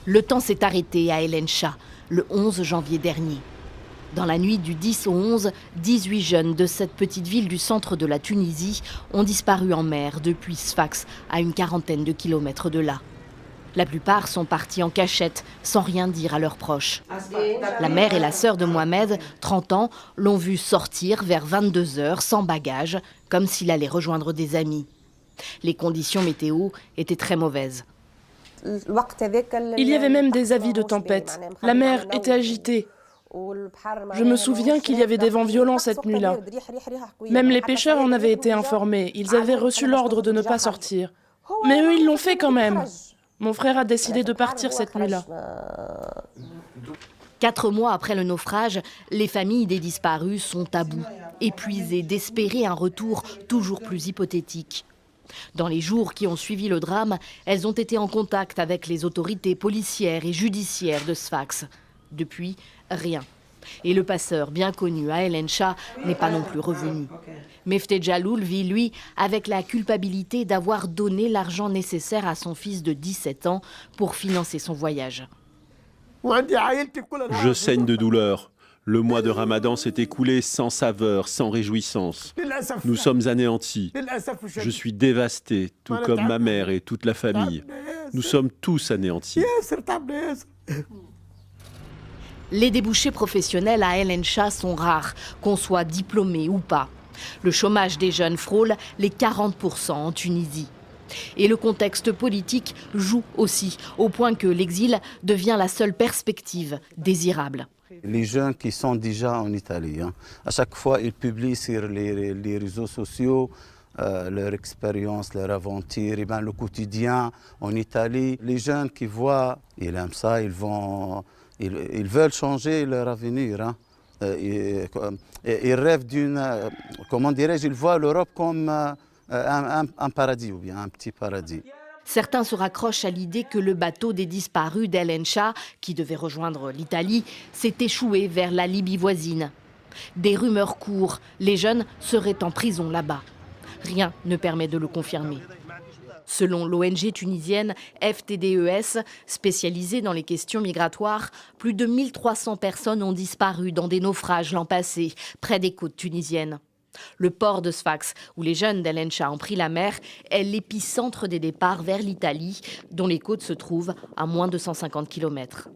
Le temps s'est arrêté à El Encha, le 11 janvier dernier. Dans la nuit du 10 au 11, 18 jeunes de cette petite ville du centre de la Tunisie ont disparu en mer depuis Sfax, à une quarantaine de kilomètres de là. La plupart sont partis en cachette, sans rien dire à leurs proches. La mère et la sœur de Mohamed, 30 ans, l'ont vu sortir vers 22 h sans bagage, comme s'il allait rejoindre des amis. Les conditions météo étaient très mauvaises. Il y avait même des avis de tempête. La mer était agitée. Je me souviens qu'il y avait des vents violents cette nuit-là. Même les pêcheurs en avaient été informés. Ils avaient reçu l'ordre de ne pas sortir. Mais eux, ils l'ont fait quand même. Mon frère a décidé de partir cette nuit-là. 4 mois après le naufrage, les familles des disparus sont à bout, épuisées d'espérer un retour toujours plus hypothétique. Dans les jours qui ont suivi le drame, elles ont été en contact avec les autorités policières et judiciaires de Sfax. Depuis, rien. Et le passeur, bien connu à El Encha, n'est pas non plus revenu. Mefteh Jaloul vit, lui, avec la culpabilité d'avoir donné l'argent nécessaire à son fils de 17 ans pour financer son voyage. Je saigne de douleur. Le mois de Ramadan s'est écoulé sans saveur, sans réjouissance. Nous sommes anéantis. Je suis dévasté, tout comme ma mère et toute la famille. Nous sommes tous anéantis. Les débouchés professionnels à El Encha sont rares, qu'on soit diplômé ou pas. Le chômage des jeunes frôle les 40% en Tunisie. Et le contexte politique joue aussi, au point que l'exil devient la seule perspective désirable. Les jeunes qui sont déjà en Italie, à chaque fois ils publient sur les réseaux sociaux leur expérience, leur aventure, et le quotidien en Italie. Les jeunes qui voient, ils aiment ça, ils veulent changer leur avenir. Ils rêvent d'une, comment dirais-je, ils voient l'Europe comme un paradis ou bien un petit paradis. Certains se raccrochent à l'idée que le bateau des disparus d'El Encha, qui devait rejoindre l'Italie, s'est échoué vers la Libye voisine. Des rumeurs courent, les jeunes seraient en prison là-bas. Rien ne permet de le confirmer. Selon l'ONG tunisienne FTDES, spécialisée dans les questions migratoires, plus de 1300 personnes ont disparu dans des naufrages l'an passé, près des côtes tunisiennes. Le port de Sfax, où les jeunes d'El Encha ont pris la mer, est l'épicentre des départs vers l'Italie, dont les côtes se trouvent à moins de 150 km.